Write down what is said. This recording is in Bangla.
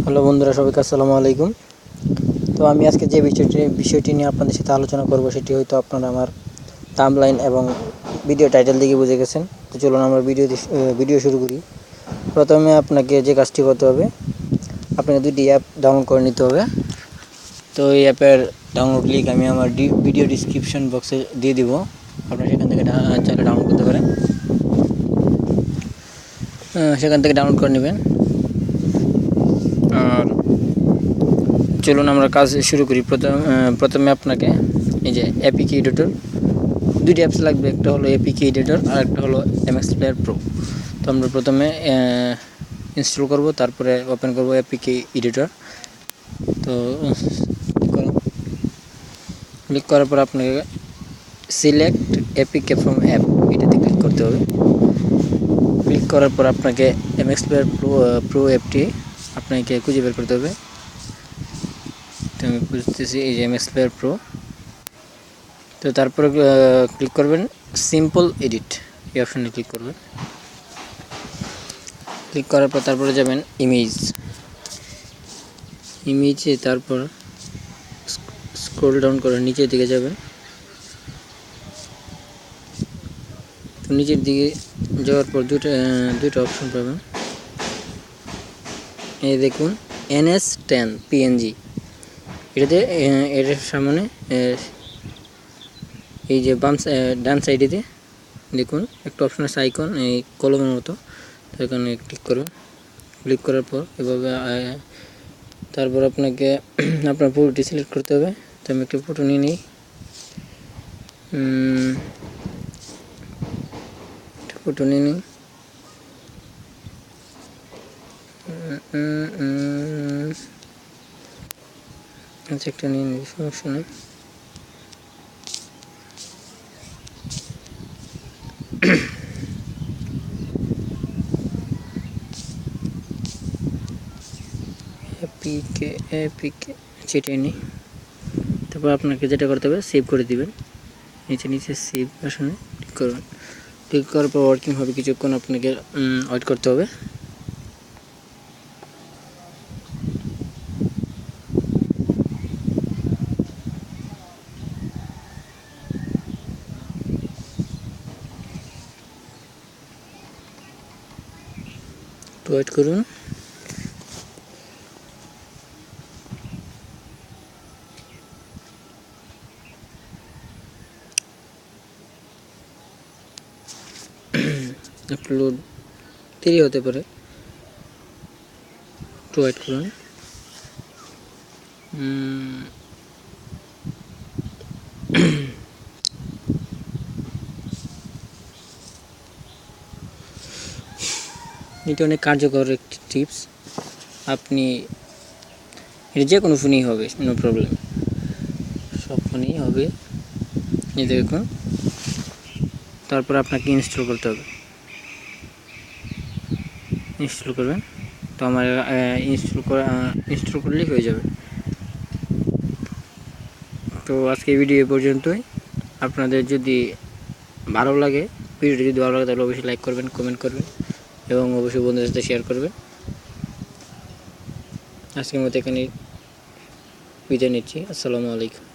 হ্যালো বন্ধুরা, সবাইকে আসসালামু আলাইকুম। তো আমি আজকে যে বিষয়টি নিয়ে আপনাদের সাথে আলোচনা করব সেটি হয়তো আপনারা আমার থাম্বনেইল এবং ভিডিও টাইটেল দেখে বুঝে গেছেন। তো চলুন আমরা ভিডিও শুরু করি। প্রথমে আপনাকে যে কাজটি করতে হবে, আপনাকে দুটি অ্যাপ ডাউনলোড করে নিতে হবে। তো এই অ্যাপের ডাউনলোড লিঙ্ক আমি আমার ভিডিও ডিসক্রিপশন বক্সে দিয়ে দিব, আপনারা সেখান থেকে চাইলে ডাউনলোড করতে পারেন। সেখান থেকে ডাউনলোড করে নেবেন। আর চলুন আমরা কাজ শুরু করি। প্রথমে আপনাকে এই যে এপিকে এডিটর, দুইটি অ্যাপস লাগবে, একটা হলো এপিকে এডিটর আর একটা হলো এমএক্স প্লেয়ার প্রো। তো আমরা প্রথমে ইনস্টল করব, তারপরে ওপেন করব এপিকে এডিটর। তো ক্লিক করার পর আপনাকে সিলেক্ট এপিকে ফ্রম অ্যাপ এটাতে ক্লিক করতে হবে। ক্লিক করার পর আপনাকে এমএক্স প্লেয়ার প্রো অ্যাপটি আপনাকে খুঁজে বের করতে হবে। তো আমি বুঝতেছি এই যে এমএক্স প্লেয়ার প্রো। তো তারপরে ক্লিক করবেন সিম্পল এডিট, এই অপশানে ক্লিক করবেন। ক্লিক করার পর তারপরে যাবেন ইমেজে, তারপর স্ক্রল ডাউন করে নিচের দিকে যাবেন। তো নিচের দিকে যাওয়ার পর দুটো অপশন পাবেন। এই দেখুন NS10 PNG, এটাতে এর সামনে এই যে ডান সাইডেতে দেখুন একটা অপশন আছে আইকন, এই কলমের মতো। তো এখানে ক্লিক করবেন। ক্লিক করার পর এভাবে তারপর আপনাকে আপনার ফটোটি সিলেক্ট করতে হবে। তো আমি একটা ফটো নিয়ে নিই, আচ্ছা একটা নিয়ে নিই, সমস্যা নেই। এপিকে চেটে নিই। তারপর আপনাকে যেটা করতে হবে, সেভ করে দিবেন। নিচে সেভ অপশনে ক্লিক করবেন। ক্লিক করার পর ওয়ার্কিং হবে, কিছুক্ষণ আপনাকে ওয়েট করতে হবে। ওয়েট করুন। আপলোড দেরি হতে পারে, একটু ওয়েট করুন। এটা অনেক কার্যকর একটি টিপস। আপনি এটা যে কোনো ফোনেই হবে, নো প্রবলেম, সব ফোনেই হবে। এই দেখুন, তারপর আপনাকে ইনস্টল করতে হবে। ইনস্টল করবেন। তো আমার ইনস্টল করলেই হয়ে যাবে। তো আজকে ভিডিও পর্যন্তই। আপনাদের যদি ভালো লাগে, ভিডিওটি যদি ভালো লাগে তাহলে অবশ্যই লাইক করবেন, কমেন্ট করবেন এবং অবশ্যই বন্ধুদের সাথে শেয়ার করবেন। আজকের মতো এখানে বিদায় নিচ্ছি। আসসালামু আলাইকুম।